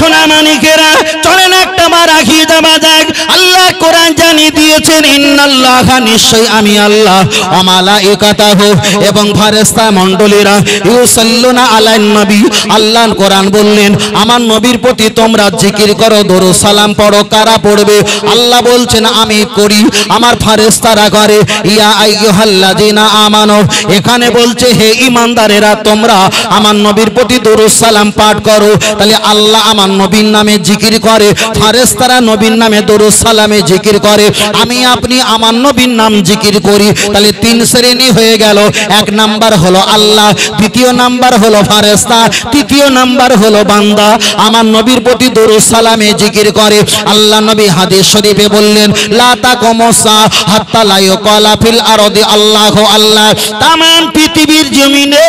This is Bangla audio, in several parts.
সোনামানিকেরা, চলেন একটা বার আগিয়ে যাওয়া যাক। আল্লাহ কোরআন জানিয়ে দিয়েছেন, ইন্নাল্লাহা, নিশ্চয় আমি আল্লাহ, ওয়া মালাইকাতাহু, এবং ফেরেশতা মণ্ডলীরা, ইউসাল্লুনা আলান নবী, আল্লাহ কোরআন বললেন আমার নবীর প্রতি তোমরা জিকির করো, দরুদ সালাম পড়ো। কারা পড়বে? আল্লাহ বলছেন আমি করি, আমার ফেরেশতারা করে। ইয়া আইয়ুহাল্লাযিনা আমানু, এখানে বলছে হে ঈমানদারেরা তোমরা আমার নবীর প্রতি দরুদ সালাম পাঠ করো। তাহলে আল্লাহ আমার নবীর নামে জিকির করে, ফেরেশতারা নবীর নামে দরুদ সালামে জিকির করে, আমি আপনি আমার নবীর নাম জিকির করি। তাহলে তিন শ্রেণী হয়ে গেল। এক নাম্বার হলো আল্লাহ, দ্বিতীয় নাম্বার হলো ফেরেশতা, তৃতীয় নাম্বার হলো বান্দা আমার নবীর প্রতি দরুদ সালামে জিকির করে। আল্লাহ নবী হাদিস শরীফে বললেন, লা তাকুমুসা হাত্তা লা ইউকালা ফিল আরদি আল্লাহু আল্লাহ। তামাম পৃথিবীর জমিনে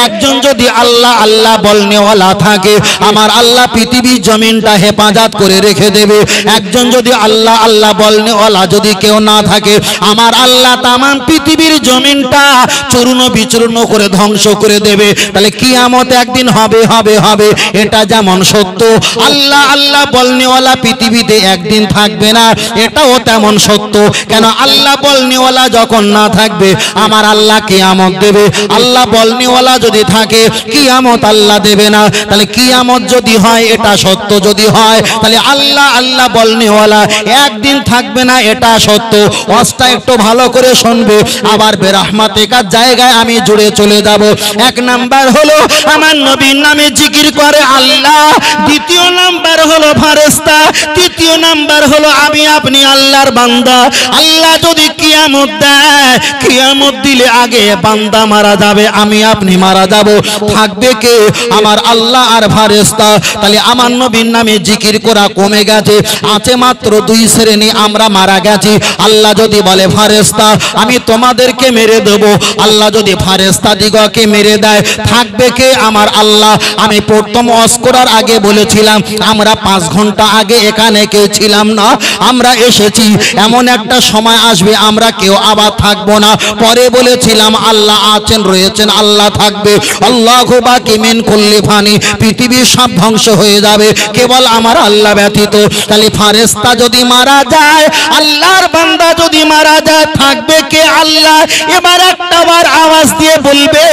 একজন যদি আল্লাহ আল্লাহ বলনেওয়ালা থাকে, আমার আল্লাহ পৃথিবীর জমিনটা হেফাজত করে রেখে দেবে। একজন যদি আল্লাহ আল্লাহ বলনেওয়ালা যদি কেউ না থাকে, আমার আল্লাহ তামাম পৃথিবীর জমিনটা চূর্ণ বিচূর্ণ করে ধ্বংস করে দেবে। তাহলে কিয়ামত একদিন হবে হবে হবে, এটা যেমন সত্য, আল্লাহ আল্লাহ বলনেওয়ালা পৃথিবীতে একদিন থাকবে না, এটাও তেমন সত্য। কেন? আল্লাহ বলনেওয়ালা যখন না থাকবে, আমার আল্লাহ কিয়ামত দেবে। আল্লাহ বলনেওয়ালা যদি থাকে, কিয়ামত আল্লাহ দেবে না। তাহলে কিয়ামত যদি হয়, এটা সত্য যদি হয়, তাহলে আল্লাহ আল্লাহ বলনেওয়ালা একদিন থাকবে না, এটা সত্য। ওয়াজটা একটু ভালো করে শুনবে, আবার বেরহমাতিকার জায়গায় আমি জুড়ে চলে যাব। এক নাম্বার হলো আমার নবীর নামে জিকির করে আল্লাহ, দ্বিতীয় নাম্বার হলো ফেরেশতা, তৃতীয় নাম্বার হলো আমি আপনি আল্লাহর বান্দা। আল্লাহ যদি কিয়ামত দেয়, কিয়ামত দিলে আগে বান্দা মারা যাবে, আমি আপনি মারা যাব, থাকবে কে? আমার আল্লাহ আর ফেরেশতা। তাহলে আমার নবীর নামে জিকির করা কমে গেছে, আছে মাত্র দুই শ্রেণী, আমরা মারা গেছি। আল্লাহ যদি বলে ফেরেশতা আমি তোমাদেরকে মেরে দেব, আল্লাহ যদি ফেরেশতা দিগকে মেরে দেয়, থাকবে কে? আমার আল্লাহ। আমি প্রথম ওয়াজ করার আগে বলেছিলাম, আমরা 5 ঘন্টা আগে এখানে কেউ ছিলাম না, আমরা এসেছি। এমন একটা সময় আসবে আমরা কেউ আবার থাকবো না। পরে বলেছিলাম আল্লাহ আছেন, রয়েছেন, আল্লাহ থাকবে। আল্লাহু বাকি মিন কুল্লি ফানি, পৃথিবী সব ধ্বংস হয়ে যাবে, কেবল আমার আল্লাহ ব্যতীত। তাহলে ফেরেশতা যদি মারা যায়, আল্লাহর বান্দা যদি মারা যায়, থাকবে কে? আল্লাহ। এবার একটা বার আওয়াজ দিয়ে বলবে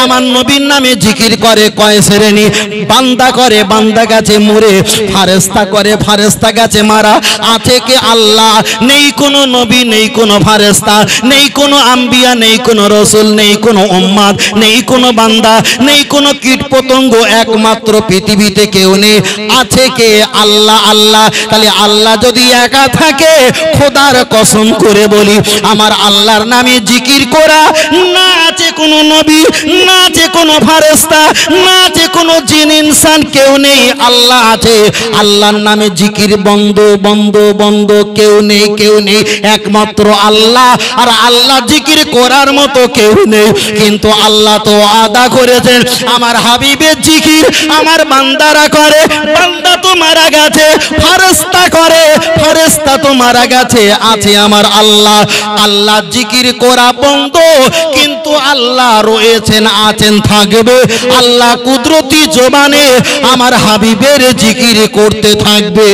আমার নবীর নামে জিকির করে কয় শ্রেণী? বান্দা করে, বান্দা গেছে মরে, ফেরেশতা করে, ফেরেশতা গেছে মারা, আছে কে? আল্লাহ। নেই কোনো নবী, নেই কোনো ফেরেশতা, নেই কোনো আম্বিয়া, নেই কোনো রাসূল, নেই কোনো উম্মত, নেই কোনো বান্দা, নেই কোনো কীট পতঙ্গ, একমাত্র পৃথিবীতে কেউ নেই, আছে কে? আল্লাহ আল্লাহ। তাহলে আল্লাহ যদি একা থাকে, খোদার কসম করে বলি আমার আল্লাহর নামে জিকির করা, না আছে কোনো নবী, না আছে কোনো ফেরেশতা, না আছে কোনো জিন ইনসান, কেউ নেই, আল্লাহ আছে। আল্লাহর নামে জিকির বন্ধ বন্ধ বন্ধ, কেউ নেই, কেউ নেই, একমাত্র আল্লাহ। আর আল্লাহ জিকির করার মতো কেউ নেই। কিন্তু আল্লাহ তো আদা করেছেন, আমার হাবিবের জিকির আমার বান্দারা করে, বান্দা তো মারা গেছে, ফেরেশতা করে, ফেরেশতা তো মারা গেছে, আছে আমার আল্লাহ। আল্লাহ জিকির করা বন্ধ, কিন্তু আল্লাহ রয়েছেন, আছেন, থাকবে। আল্লাহ কুদরতি জবানে আমার হাবিবের জিকির করতে থাকবে।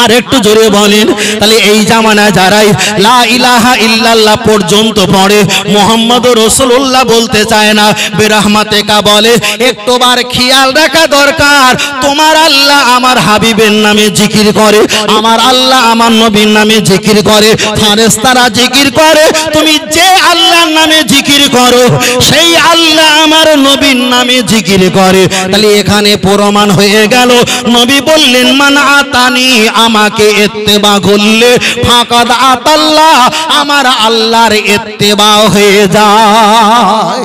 আর একটু জোরে বলেন। তাহলে এই জামানায় যারাই লা ইলাহা ইল্লাল্লাহ পর্যন্ত পড়ে, মুহাম্মদুর রাসূলুল্লাহ বলতে চায় না, বেরহমাতিকা বলে, একটুবার খেয়াল রাখা দরকার। তোমার আল্লাহ আমার হাবিবের নামে জিকির করে, আমার আল্লাহ আমার নবীর নামে জিকির করে, ফেরেশতারা জিকির করে। তুমি যে আল্লাহর নামে জিকির করো, সেই আল্লাহ আমার নবীর নামে জিকির করে। তাহলে এখানে প্রমাণ হয়ে গেল, নবী বললেন মান আতানি, আমাকে ইত্তেবা করলে, ফাকাদ আতাল্লাহ, আমার আল্লাহর ইত্তেবা হয়ে যায়।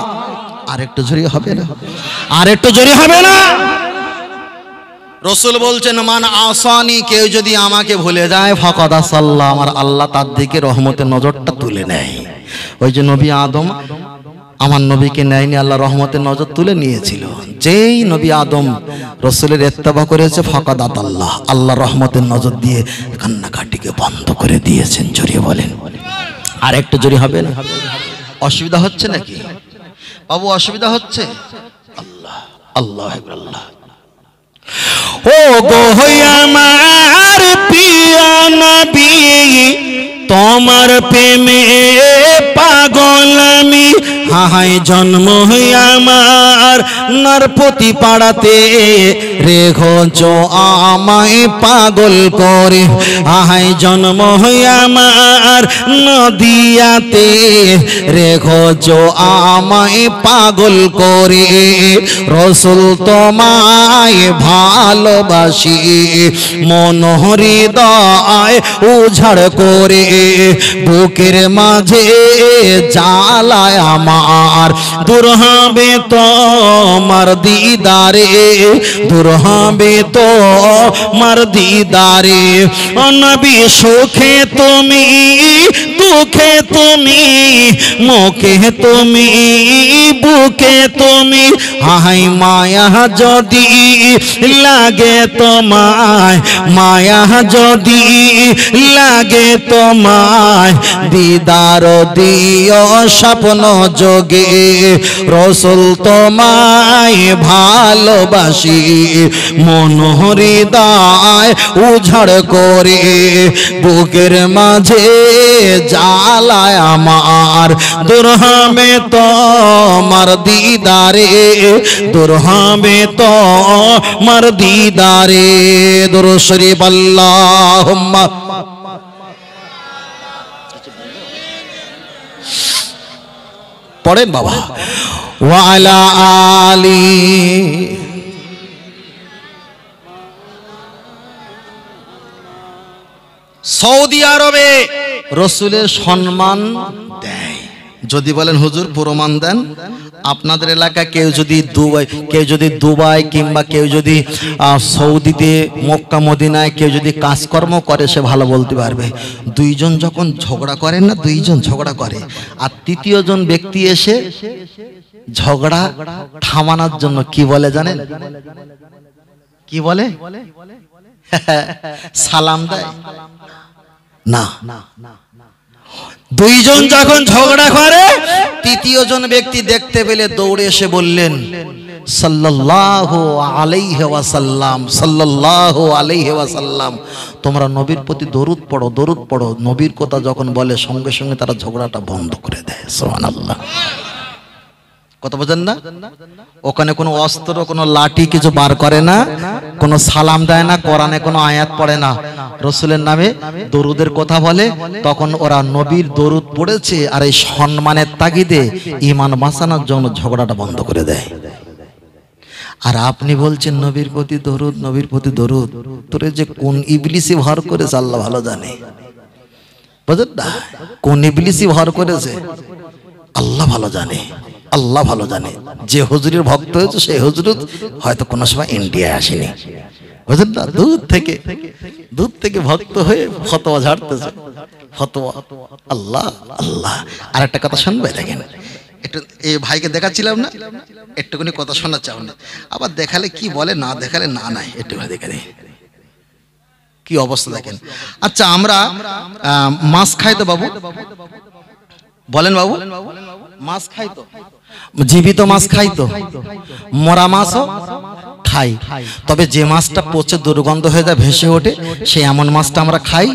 আর একটু জোরে হবে না? আর একটু জোরে হবে না? রাসূল বলছেন মান আসানি, কেউ যদি আমাকে ভুলে যায়, ফাকাদ আসাল্লাহ, আমার আল্লাহ তার দিকে রহমতের নজরটা তুলে নেয়। ওই যে নবী আদম আমার নবীকে নেয়নি, আল্লাহ রহমতের নজর তুলে নিয়েছিল। যেই নবী আদম রাসূলের ইত্তেবা করেছে, ফাকাদ আতাল্লাহ, আল্লাহ রহমতের নজর দিয়ে কান্নাকাটিকে বন্ধ করে দিয়েছেন। জোরে বলেন। আর একটু জোরে হবে না? অসুবিধা হচ্ছে নাকি বাবু? অসুবিধা হচ্ছে? আল্লাহ আল্লাহ আল্লাহ। ও গো আমার প্রিয় নবী তোমার প্রেমে পাগল আমি হাই জন্ম আমার নরপতি পাড়াতে রেখেছ আমায় পাগল করে হাই জন্ম আমার নদিয়াতে রেখেছ আমায় পাগল করে রসুল তোমায় ভালোবাসি মন হৃদয় উজাড় করে বুকের মাঝে জ্বালায় আমার দূর হবে তোমার দিদারে দূর হবে তোমার দিদারে ও নবী সুখে তুমি দুঃখে তুমি মুখে তুমি বুকে তুমি হাই মায়া যদি লাগে তোমায় মায়া যদি লাগে তোমায় দিদার দিও স্বপ্ন যোগে রসুল তোমায় ভালোবাসি মন হৃদয় উজাড় করে বুকের মাঝে জ্বালায় আমার দূর হবে তোমার দিদারে দূর হবে তোমার দিদারে দুরূদ শরীফ আল্লাহুম্মা পড়েন বাবা ওয়ালা আলী সৌদি আরবে রসুলের সম্মান দেয় যদি বলেন হুজুর প্রমাণ দেন আপনাদের এলাকায় কেউ যদি দুবাই কিংবা কেউ যদি সৌদিতে মক্কা মদিনায় কেউ যদি কাজকর্ম করে সে ভালো বলতে পারবে দুইজন যখন ঝগড়া করেন না দুইজন ঝগড়া করে আর তৃতীয় জন ব্যক্তি এসে ঝগড়া থামানোর জন্য কি বলে জানেন কি বলে সালাম দেয় না দুইজন যখন ঝগড়া করে তৃতীয় জন ব্যক্তি দেখতে পেলে দৌড়ে এসে বললেন সাল্লাল্লাহু আলাইহি ওয়াসাল্লাম সাল্লাল্লাহু আলাইহি ওয়াসাল্লাম তোমরা নবীর প্রতি দরুদ পড়ো নবীর কথা যখন বলে সঙ্গে সঙ্গে তারা ঝগড়াটা বন্ধ করে দেয় সুবহানাল্লাহ কথা বোঝেন না ওখানে কোনো অস্ত্র কোনো লাঠি কিছু বার করে না কোনো সালাম দেয় না কোরআনে কোনো আয়াত পড়ে না রসুলের নামে দরুদের কথা বলে তখন ওরা নবীর দরুদ পড়েছে আর এই সম্মানের তাগিদে ঈমান বাঁচানোর জন্য ঝগড়াটা বন্ধ করে দেয় আর আপনি বলছেন নবীর প্রতি দরুদ তোরে যে কোন ইবলিসি ভর করেছে আল্লাহ ভালো জানে বুঝলেন না কোন ইবলিসি ভর করেছে আল্লাহ ভালো জানে আল্লাহ ভালো জানে যে হুজুরের ভক্ত হয়েছে সেই হুজুর হয়তো কোনো সময় ইন্ডিয়ায় আসেনি বুঝলেন না দূর থেকে ভক্ত হয়ে ফতোয়া ঝাড়তেছে ফতোয়া আল্লাহ আল্লাহ আর একটা কথা শুনবে দেখেন একটু এই ভাইকে দেখাচ্ছিলাম না একটুখানি কথা শোনা চাও না আবার দেখালে কি বলে না দেখালে না নাই একটু দেখে নেই কি অবস্থা দেখেন আচ্ছা আমরা মাছ খাই তো বাবু বলেন বাবু মাছ খাই তো জীবিত মাছ খাই তো মরা মাছও খাই তবে যে মাছটা পচে দুর্গন্ধ হয়ে যায় ভেসে ওঠে সেই এমন মাছটা আমরা খাই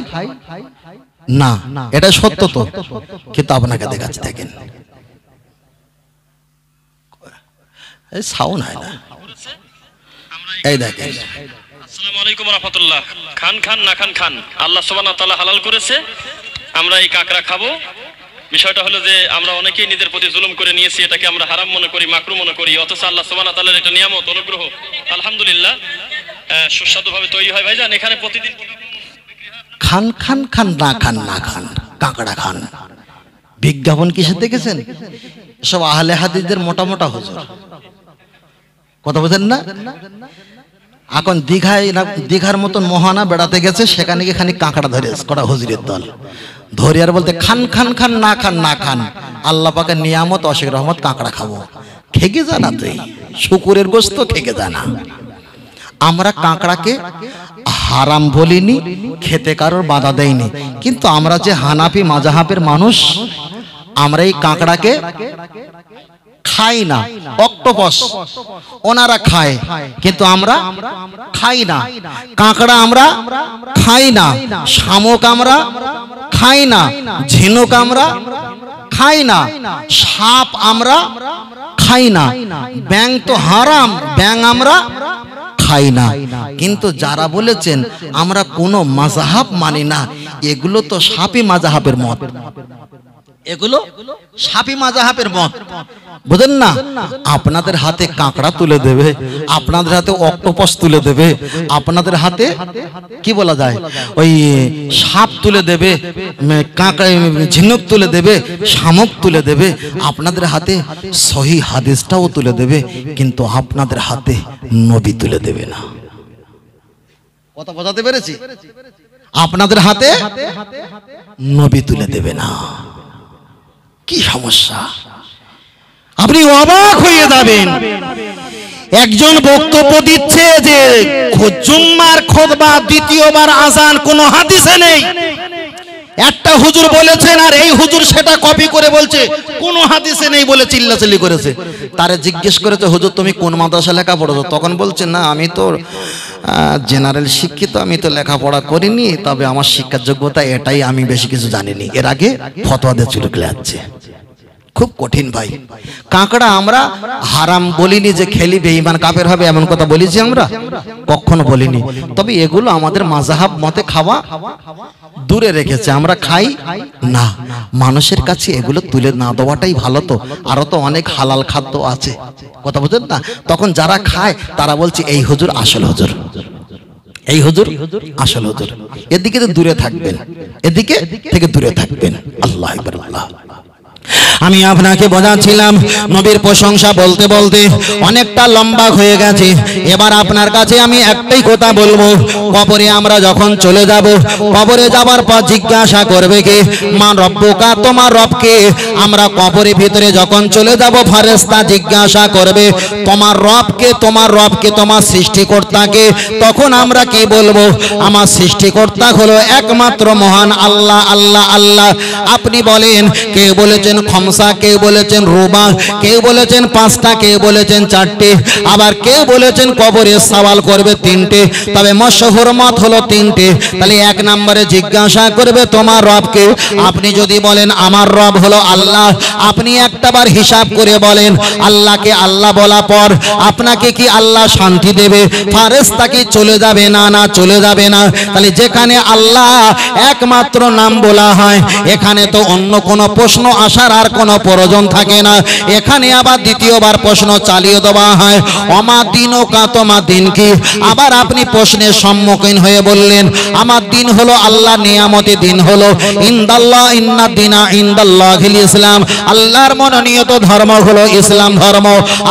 না এটা সত্য তো কিন্তু আপনাকে দেখাচ্ছি দেখেন এই সাউন্ড হয় না এই দেখেন আসসালামু আলাইকুম ওয়া রাহমাতুল্লাহ খান খান না খান খান আল্লাহ সুবহানাহু ওয়া তাআলা হালাল করেছে আমরা এই কাকড়া খাবো বিষয়টা হলো যে আমরা অনেকেই নিজের প্রতি জুলুম করে নিয়েছি এটাকে আমরা হারাম মনে করি মাকরু মনে করি অথচ আল্লাহ সুবহানাহু ওয়া তাআলার এটা নিয়ামত অনুগ্রহ আলহামদুলিল্লাহ সুস্বাদুভাবে তৈরি হয় ভাইজান এখানে প্রতিদিন খান খান খান না খান না খান কাকড়া খান বিজ্ঞাপন কিসে দেখেছেন সব আহলে হাদিসদের মোটা মোটা হুজুর কথা বুঝেন না এখন দীঘার মতন মোহানা বেড়াতে গেছে সেখানে গিয়ে খানিক কাঁকড়া ধরে কটা হুজুরের দল ধরে আর বলতে খান খান খান না খান না খান আল্লাহ পাকের নিয়ামত অশেখ রহমত কাঁকড়া খাবো খেগে যা না তুই শুকুরের গোশত খেগে যা না আমরা কাঁকড়াকে হারাম বলিনি খেতে কারোর বাধা দেয়নি কিন্তু আমরা যে হানাফি মাযহাবের মানুষ আমরা এই কাঁকড়াকে খাই না। অক্টোপাস ওনারা খায়, কিন্তু আমরা খাই না। কাঁকড়া আমরা খাই না, শামুক আমরা খাই না, ঝিনুক আমরা খাই না, সাপ আমরা খাই না, ব্যাঙ তো হারাম, ব্যাঙ আমরা খাই না। কিন্তু যারা বলেছেন আমরা কোনো মাযহাব মানি না, এগুলো তো শাফি মাযহাবের মত, এগুলো শাফি মাযহাবের মত, বুঝেন না? আপনাদের হাতে কাঁকড়া তুলে দেবে, আপনাদের হাতে অক্টোপাস তুলে দেবে, আপনাদের হাতে কি বলা যায় ওই সাপ তুলে দেবে, কাঁকড়া ঝিনুক তুলে দেবে, শামুক তুলে দেবে, আপনাদের হাতে সহি হাদিসটাও তুলে দেবে, কিন্তু আপনাদের হাতে নবী তুলে দেবে না। কথা বোঝাতে পেরেছি? আপনাদের হাতে নবী তুলে দেবে না। কি সমস্যা! আপনি অবাক হয়ে যাবেন। একজন বক্তব্য দিচ্ছে যে জুম্মার খুতবা দ্বিতীয়বার আযান কোনো হাদিসে নেই। একটা হুজুর বলেছেন আর এই হুজুর সেটা কপি করে বলছে কোনো হাদিসে নেই বলে চিল্লাচিল্লি করেছে। তারে জিজ্ঞেস করেছে, হুজুর তুমি কোন মাদ্রাসা লেখা পড়েছো? তখন বলছে, না আমি তো জেনারেল শিক্ষিত, আমি তো লেখাপড়া করিনি, তবে আমার শিক্ষার যোগ্যতা এটাই, আমি বেশি কিছু জানিনি। এর আগে ফতোয়া দিয়ে চুলকে যাচ্ছে। খুব কঠিন ভাই। কাঁকড়া আমরা হারাম বলিনি যে খেলি বেঈমান কাফের হবে, এমন কথা বলেছি আমরা? কখনো বলিনি। তবে এগুলো আমাদের মাযহাব মতে খাওয়া দূরে রেখেছে, আমরা খাই না। মানুষের কাছে এগুলো তুলে না দেওয়াটাই ভালো। তো আরো তো অনেক হালাল খাদ্য আছে, কথা বুঝেন না? তখন যারা খায় তারা বলছে এই হুজুর আসল হুজুর, এই হুজুর আসল হুজুর। এদিকে তো দূরে থাকবেন, এদিকে থেকে দূরে থাকবেন। আল্লাহ আকবার, আল্লাহ। আমি আপনাকে বোঝাচ্ছিলাম নবীর প্রশংসা বলতে বলতে অনেকটা লম্বা হয়ে গেছে। এবার আপনার কাছে আমি একটাই কথা বলবো, কবরে আমরা যখন চলে যাব, কবরে যাবার পর জিজ্ঞাসা করবে কে? মান রব্বুকা, তোমার রবকে। আমরা কবরের ভিতরে যখন চলে যাব, ফেরেশতা জিজ্ঞাসা করবে তোমার রবকে, তোমার রবকে, তোমার সৃষ্টিকর্তাকে। তখন আমরা কি বলবো? আমার সৃষ্টিকর্তা হলো একমাত্র মহান আল্লাহ, আল্লাহ, আল্লাহ। আপনি বলেন, কেউ বলেছেন খমসা, কেউ বলেছেন রুবা, কেউ বলেছেন পাঁচটা, কেউ বলেছেন চারটে, আবার কেউ বলেছেন কবরে সওয়াল করবে তিনটে, তবে মশহুর মত হলো তিনটে। তাহলে এক নম্বরে জিজ্ঞাসা করবে তোমার রবকে। আপনি যদি বলেন আমার রব হলো আল্লাহ, আপনি একটাবার হিসাব করে বলেন আল্লাহকে আল্লাহ বলা পর আপনাকে কি আল্লাহ শান্তি দেবে? ফেরেশতা কি চলে যাবে? না, না চলে যাবে না। তাহলে যেখানে আল্লাহ একমাত্র নাম বলা হয়, এখানে তো অন্য কোনো প্রশ্ন আসার আর কোনো প্রয়োজন থাকে না। এখানে আবার দ্বিতীয়বার প্রশ্ন চালিয়ে দেওয়া হয়, ওমা দিনুকা, তোমার দিন কি? আবার আপনি প্রশ্নের সম্মুখীন হয়ে বললেন আমার দিন হলো আল্লাহ নিয়ামতের দিন হলো ইনদাল্লাহ, ইন্না দিনা ইনদাল্লাহিল ইসলাম, আল্লাহর মনোনীত ধর্ম হলো ইসলাম ধর্ম।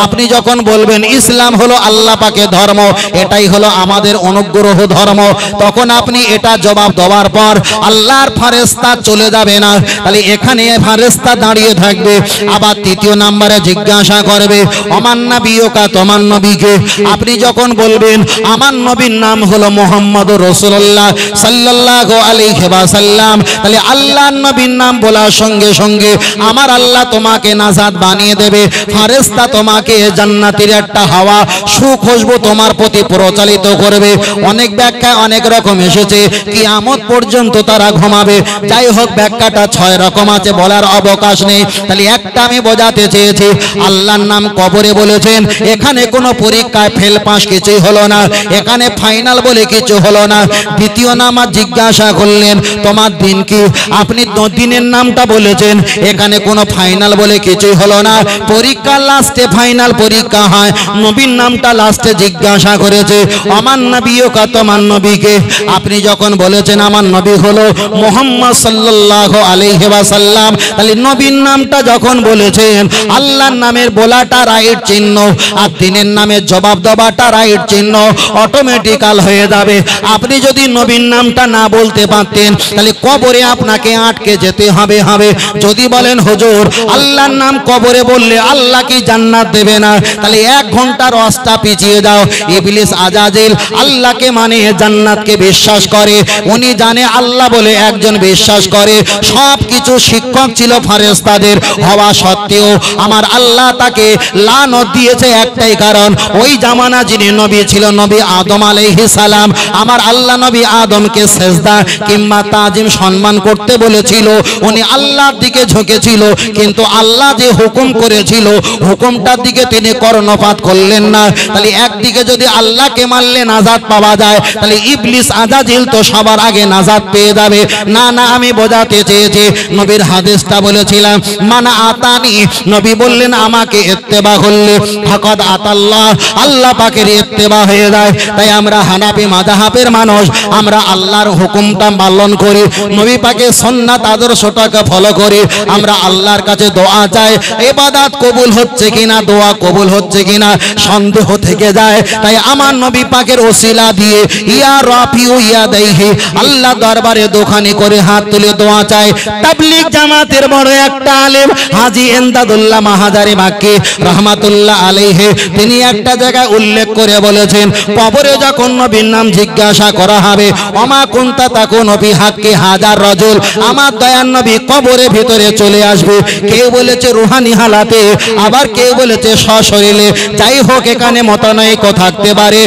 আপনি যখন বলবেন ইসলাম হলো আল্লাহ পাকের ধর্ম, এটাই হলো আমাদের অনুগ্রহ ধর্ম, তখন আপনি এটা জবাব দেওয়ার পর আল্লাহর ফেরেশতা চলে যাবে না। তাহলে এখানে ফেরেশতা দাঁড়িয়ে থাকবে। আবার তৃতীয় নম্বরে জিজ্ঞাসা করবে আমার নবীকা, তোমার নবীকে। আপনি যখন বলবেন আমার নবীর নাম হলো মুহাম্মদুর রাসূলুল্লাহ সাল্লাল্লাহু আলাইহি ওয়াসাল্লাম, তাহলে আল্লাহর নবীর নাম বলার সঙ্গে সঙ্গে আমার আল্লাহ তোমাকে নাজাত বানিয়ে দেবে। ফেরেশতা তোমাকে জান্নাতের একটা হাওয়া সুখুশবু তোমার প্রতি প্রচালিত করবে। অনেক ব্যাখ্যা অনেক রকম এসেছে, কিয়ামত পর্যন্ত তারা ঘুমাবে। যাই হোক, ব্যাখ্যাটা 6 রকম আছে, বলার অবকাশ নেই। তাহলে একটা আমি বোঝাতে চেয়েছি, আল্লাহর নাম কবরে বলেছেন, এখানে কোনো পরীক্ষায় ফেল পাস কিছুই হলো না, এখানে ফাইনাল বলে কিছু হলো না। দ্বিতীয় নামাজ জিজ্ঞাসা করলেন তোমার দিন কি? আপনি দিনের নামটা বলেছেন, এখানে কোনো ফাইনাল বলে কিছুই হলো না। পরীক্ষার লাস্টে ফাইনাল পরীক্ষা হয়, নবীর নামটা লাস্টে জিজ্ঞাসা করেছে আমার নবীকা, তোমার নবীকে। আপনি যখন বলেছেন আমার নবী হলো মুহাম্মদ সাল্লাল্লাহু আলাইহি ওয়াসাল্লাম, তাহলে নবীর নামটা যখন বলেছেন, আল্লাহর নামের বলাটা রাইট চিহ্ন, আর দিনের নামের জবাব দেওয়াটা রাইট চিহ্ন, অটোমেটিক্যাল হয়ে যাবে। আপনি যদি নবীর নামটা না বলতে পারতেন, তাহলে কবরে আপনাকে আটকে যেতে হবে। যদি বলেন হুজুর আল্লাহর নাম কবরে বললে আল্লাহ কি জান্নাত দেবে না? তাহলে 1 ঘন্টার রাস্তা পিছিয়ে দাও। ইবলিস আজাজিল আল্লাহকে মানে জান্নাতকে বিশ্বাস করে, উনি জানে আল্লাহ বলে একজন বিশ্বাস করে। সব কিছু শিক্ষক ছিল ফারেস্তা ফেরেশতাদের হওয়া সত্ত্বেও আমার আল্লাহ তাকে লানত দিয়েছে একটাই কারণ, ওই জামানা যিনি নবী ছিল নবী আদম আলাইহিস সালাম, আমার আল্লাহ নবী আদমকে সেজদা কিংবা তাজিম সম্মান করতে বলেছিল, উনি আল্লাহর দিকে ঝুঁকেছিল, কিন্তু আল্লাহ যে হুকুম করেছিল হুকুমটার দিকে তিনি কর্ণপাত করলেন না। তাহলে একদিকে যদি আল্লাহকে মানলে নাজাত পাওয়া যায়, তাহলে ইবলিস আজাজিল তো সবার আগে নাজাত পেয়ে যাবে। না না, আমি বোঝাতে চেয়েছি, নবীর হাদিসটা বলেছিলাম মানা আতানি, নবী বললেন আমাকে ইত্তেবা করলে ফাকাদ আতাল্লাহ, আল্লাহ পাকের ইত্তেবা হয়ে যায়। তাই আমরা হানাফি মাযহাবের মানুষ, আমরা আল্লাহর হুকুমটা পালন করি, নবী পাকের সুন্নাত আদর্শটাকে ফলো করি, আমরা আল্লাহর কাছে দোয়া চাই, ইবাদত কবুল হচ্ছে কিনা, দোয়া কবুল হচ্ছে কিনা সন্দেহ থেকে যায়। তাই আমার নবী পাকের ওসিলা দিয়ে ইয়া রাফিউ ইয়া দাইহি, আল্লাহ দরবারে দোকানি করে হাত তুলে দোয়া চাই। তাবলীগ জামাতের বড় একটা আলেম হাজী এমদাদুল্লাহ মাহাজারি মাক্কি রহমাতুল্লাহ আলাইহি, তিনি একটা জায়গায় উল্লেখ করে বলেছেন, কবরে যখন নবীর নাম জিজ্ঞাসা করা হবে, ওমা কুনতা তাকুনু ফি হাক্কি হাজার রাজুল, আমার দয়ার নবী কবরের ভিতরে চলে আসবে। কেউ বলেছে রুহানি হালাতে, আবার কেউ বলেছে সশরীরে, যাই হোক এখানে মতানৈক্য থাকতে পারে,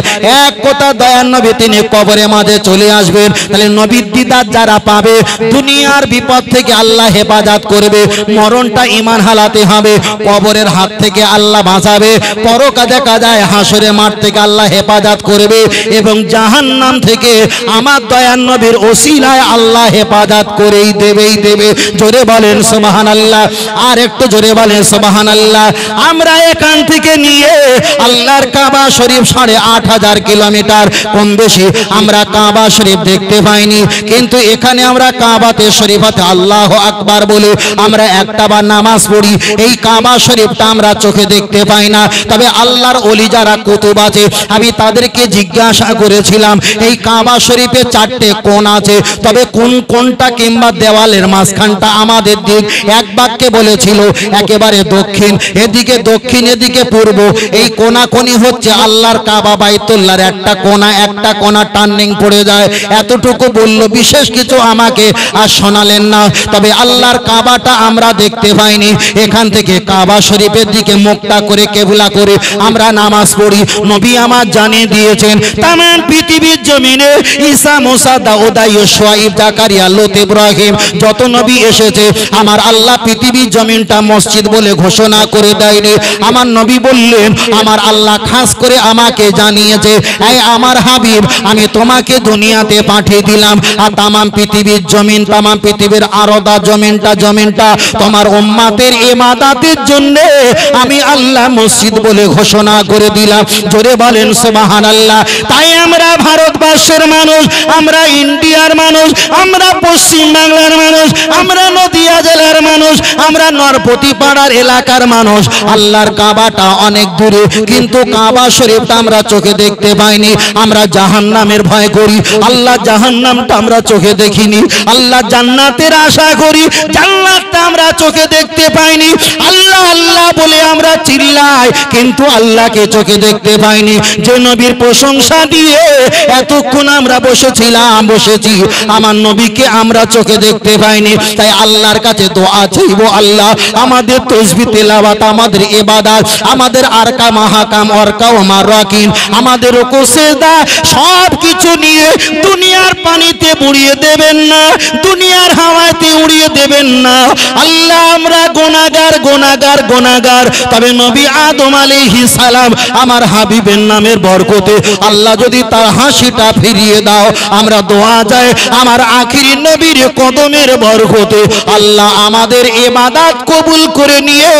এক কথা দয়ার নবী তিনি কবরের মাঝে চলে আসবেন। তাহলে নবীর দিদার যারা পাবে, দুনিয়ার বিপদ থেকে আল্লাহ হেফাজত করবে, মরণটা ঈমান হালাতে হবে, কবরের হাত থেকে আল্লাহ বাঁচাবে, পরকালে কাজায় হাসরের মাঠ থেকে আল্লাহ হেফাজত করবে, এবং জাহান্নাম থেকে আমার দয়ার নবীর ওসিলায় আল্লাহ হেফাজত করেই দেবেই দেবে। জোরে বলেন সুবহানাল্লাহ, আর একটু জোরে বলেন সুবহানাল্লাহ। আমরা এখান থেকে নিয়ে আল্লাহর কাবা শরীফ ৮,৫০০ কিলোমিটার কম বেশি আমরা কাবা শরীফ দেখতে পাইনি, কিন্তু এখানে আমরা কাবাতে শরীফাতে আল্লাহু আকবার বলে আমরা একটাবার নামাজ পড়ি, এই কাবা শরীফটা আমরা চোখে দেখতে পাই না। তবে আল্লাহর ওলি যারা কুতুব আছে, আমি তাদেরকে জিজ্ঞাসা করেছিলাম এই কাবা শরীফে ৪টে কোণ আছে, তবে কোন কোনটা কিংবা দেওয়ালের মাঝখানটা আমাদের দিক, এক বাক্যে বলেছিল একেবারে দক্ষিণ, এদিকে দক্ষিণ এদিকে পূর্ব, এই কোনাকোনি হচ্ছে আল্লাহর কাবা বাইতুল্লাহর একটা কোনা টার্নিং পড়ে যায়, এতটুকু বলল, বিশেষ কিছু আমাকে আর শোনালেন না। তবে আল্লাহর কাবাটা আমরা দেখতে পাইনি, এখান থেকে কাবা শরীফের দিকে মুখটা করে কেবলা করে আমরা নামাজ পড়ি। নবী আমার জানিয়ে দিয়েছেন তামাম পৃথিবীর জমিনে ঈসা মুসা দাউদ ইউসুফ জাকারিয়া লূত ইব্রাহিম যত নবী এসেছে, আমার আল্লাহ পৃথিবীর জমিনটা মসজিদ বলে ঘোষণা করে দেয়নি। আমার নবী বললেন আমার আল্লাহ খাস করে আমাকে জানিয়েছে, এই আমার হাবিব আমি তোমাকে দুনিয়াতে পাঠিয়ে দিলাম, আর তামাম পৃথিবীর জমিন, তামাম পৃথিবীর আরদা জমিনটা তোমার উম্মতের ইবাদতের জন্য আমি আল্লাহ মসজিদ বলে ঘোষণা করে দিলাম। জোরে বলেন সুবহানাল্লাহ। তাই আমরা ভারতবর্ষের মানুষ, আমরা ইন্ডিয়ার মানুষ, আমরা পশ্চিম বাংলার মানুষ, আমরা নদিয়া জেলার মানুষ, আমরা নরপতি পাড়ার এলাকার মানুষ, আল্লাহর কাবাটা অনেক দূরে, কিন্তু কাবা শরীফটা আমরা চোখে দেখতে পাইনি। আমরা জাহান্নামের ভয় করি, আল্লাহ জাহান্নামটা আমরা চোখে দেখিনি। আল্লাহ জান্নাতের আশা করি, জান্নাতটা আমরা চোখে দেখতে পাইনি। আল্লাহ আল্লাহ বলে আমরা চিল্লাই, কিন্তু আল্লাহকে চোখে দেখতে পাইনি। যে নবীর প্রশংসা দিয়ে এতক্ষণ আমরা বসেছি, আমার নবীকে আমরা চোখে দেখতে পাইনি। তাই আল্লাহর কাছে দোয়া চাইব, আল্লাহ আমাদের তাসবিহ তেলাওয়াত, আমাদের ইবাদত, আমাদের আরকা মাহাকাম অরকা ও মারাকিন, আমাদের রুকু সিজদা সব কিছু নিয়ে দুনিয়ার পানিতে বুড়িয়ে দেবেন না, দুনিয়ার হাওয়াতে উড়িয়ে দেবেন না। আল্লাহ আমরা গুনাহগার, তবে নবী আদম আলাইহিস সালাম আমার হাবিবের নামের বরকতে আল্লাহ যদি তার হাসিটা ফিরিয়ে দাও, আমরা দোয়া চাই আমার আখিরি নবীর কদমের বরকতে আল্লাহ আমাদের ইবাদত কবুল করে নিয়ে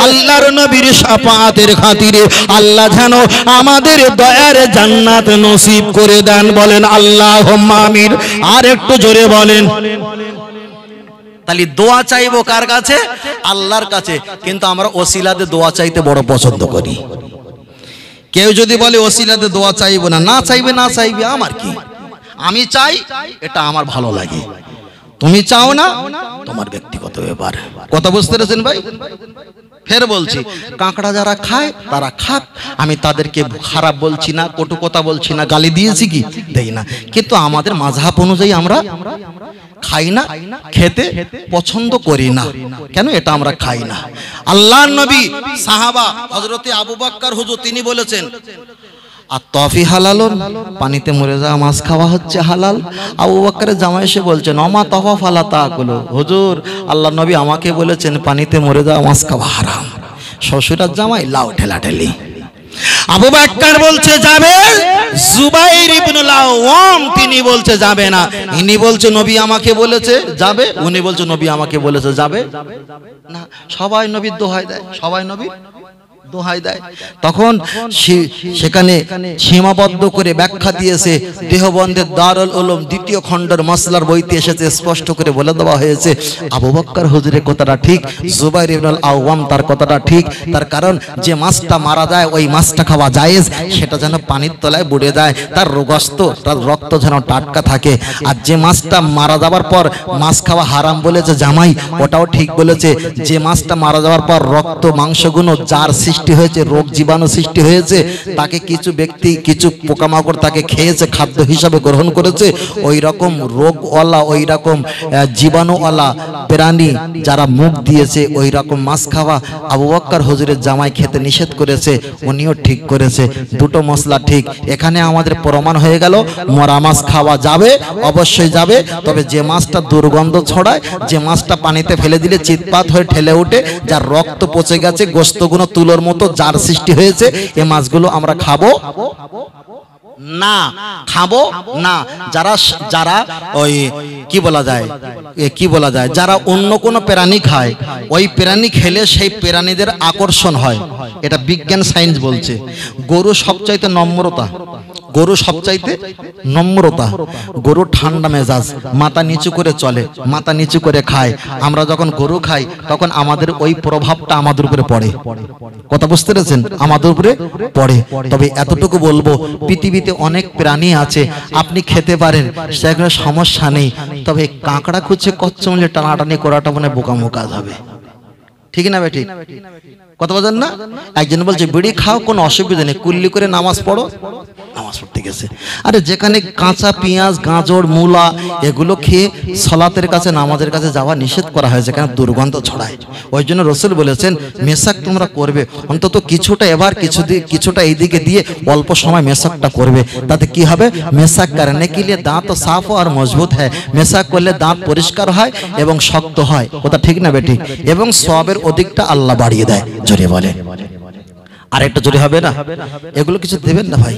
আল্লাহর নবীর শাফাআতের খাতিরে আল্লাহ যেন আমাদের দয়ার জান্নাত নসিব করে দেন। বলেন আল্লাহুম্মা আমিন। আর একটু জোরে বলেন। তাহলে দোয়া চাইবো কার কাছে? আল্লাহর কাছে, কিন্তু আমরা ওসিলাতে দোয়া চাইতে বড় পছন্দ করি। কেউ যদি বলে ওসিলাতে দোয়া চাইবো না, না চাইবে আমার কি, আমি চাই, এটা আমার ভালো লাগে, তুমি চাও না তোমার ব্যক্তিগত ব্যাপার। কথা বুঝতে পেরেছেন ভাই? ফের বলছি, কাঁকড়া যারা খায় তারা খাক, আমি তাদেরকে খারাপ বলছি না, কটু কথা বলছি না, গালি দিয়েছি কি দেই না, কিন্তু আমাদের মাযহাব অনুযায়ী আমরা খাই না, খেতে পছন্দ করি না। কেন? এটা আমরা খাই না। আল্লাহর নবী সাহাবা হযরতে আবু বকর হুজুর তিনি বলেছেন, আর তফি হালালুন, পানিতে মরে যাওয়া মাছ খাওয়া হচ্ছে হালাল। আবু বকরের জামাই এসে বলছেন, অমা তফা ফালা তাকুলু, হুজুর আল্লাহর নবী আমাকে বলেছেন পানিতে মরে যাওয়া মাছ খাওয়া হারাম। শ্বশুরের জামাই লাউ ঠেলাঠেলি। আবু বকর বলছে যাবে, জুবাইর ইবনুল আওয়াম তিনি বলছে যাবে না। ইনি বলছে নবী আমাকে বলেছে যাবে, উনি বলছে নবী আমাকে বলেছে যাবে না। সবাই নবীর দোহাই দেয়, সবাই নবী দোহাই দেয়। তখন সেখানে সীমাবদ্ধ করে ব্যাখ্যা দিয়েছে দেহবন্দের দারুল উলুম দ্বিতীয় খণ্ডের মাসলার বইতে এসেছে, স্পষ্ট করে বলে দেওয়া হয়েছে আবু বকর হুজুরের কথাটা ঠিক, জুবাইর ইবনুল আওয়াম তার কথাটা ঠিক। তার কারণ যে মাছটা মারা যায় ওই মাছটা খাওয়া জায়েজ, সেটা যেন পানির তলায় বুড়ে যায়, তার রোগস্ত, তার রক্ত যেন টাটকা থাকে। আর যে মাছটা মারা যাওয়ার পর মাছ খাওয়া হারাম বলেছে জামাই, ওটাও ঠিক বলেছে। যে মাছটা মারা যাওয়ার পর রক্ত মাংসগুলো যার সৃষ্টি হয়েছে, রোগ জীবাণু সৃষ্টি হয়েছে, তাকে কিছু ব্যক্তি কিছু পোকামাকড় তাকে খেয়েছে, খাদ্য হিসাবে গ্রহণ করেছে, ওই রকম রোগওয়ালা ওই রকম জীবাণুওয়ালা প্রাণী যারা মুখ দিয়েছে ওই রকম মাছ খাওয়া আবু বকর হুজুরের জামাই খেতে নিষেধ করেছে, উনিও ঠিক করেছে। দুটো মশলা ঠিক। এখানে আমাদের প্রমাণ হয়ে গেল মরা মাছ খাওয়া যাবে, অবশ্যই যাবে, তবে যে মাছটা দুর্গন্ধ ছড়ায়, যে মাছটা পানিতে ফেলে দিলে চিৎপাত হয়ে ঠেলে ওঠে, যার রক্ত পচে গেছে, গোস্তগুলো তুলোর মতো যার সৃষ্টি হয়েছে, এই মাছগুলো আমরা খাবো না, খাবো না। যারা যারা ওই কি বলা যায় যারা অন্য কোনো প্রাণী খায়, ওই প্রাণী খেলে সেই প্রাণীদের আকর্ষণ হয়, এটা বিজ্ঞান সায়েন্স বলছে। গরু সবচাইতে নম্রতা, গরু সবচাইতে নম্রতা, গরু ঠান্ডা মেজাজ, মাথা নিচু করে চলে, মাথা নিচু করে খায়। আমরা যখন গরু খাই তখন আমাদের ওই প্রভাবটা আমাদের উপরে পড়ে। কথা বুঝতে পেরেছেন? আমাদের উপরে পড়ে। তবে এতটুকু বলবো, পৃথিবীতে অনেক প্রাণী আছে আপনি খেতে পারেন, সেখানে সমস্যা নেই, তবে কাঁকড়া খুঁজে কচ্চমলে টানাটানি করাটা মানে বোকামো কাজ হবে। ঠিক না বেটি? কথা বলেন না? একজন বলছে বিড়ি খাও, কোনো অসুবিধা নেই, কুল্লি করে নামাজ পড়ো, নামাজ পড়তে গেছে। আরে যেখানে কাঁচা পেঁয়াজ, গাজর, মূলা এগুলো খেয়ে সালাতের কাছে, নামাজের কাছে যাওয়া নিষেধ করা হয়েছে, কেন? দুর্গন্ধ ছড়ায়। ওই জন্য রাসূল বলেছেন মেসাক তোমরা করবে, অন্তত কিছুটা এবার কিছুটা এইদিকে দিয়ে অল্প সময় মেসাকটা করবে। তাতে কি হবে? মেসাক করনে কে লিয়ে দাঁত সাফ আর মজবুত হয়, মেসাক করলে দাঁত পরিষ্কার হয় এবং শক্ত হয়। কথা ঠিক না বেটি? এবং সওয়াবের অধিকটা আল্লাহ বাড়িয়ে দেয়। জোরে বলে, আর একটা জোরে হবে না? এগুলো কিছু দেবেন না ভাই।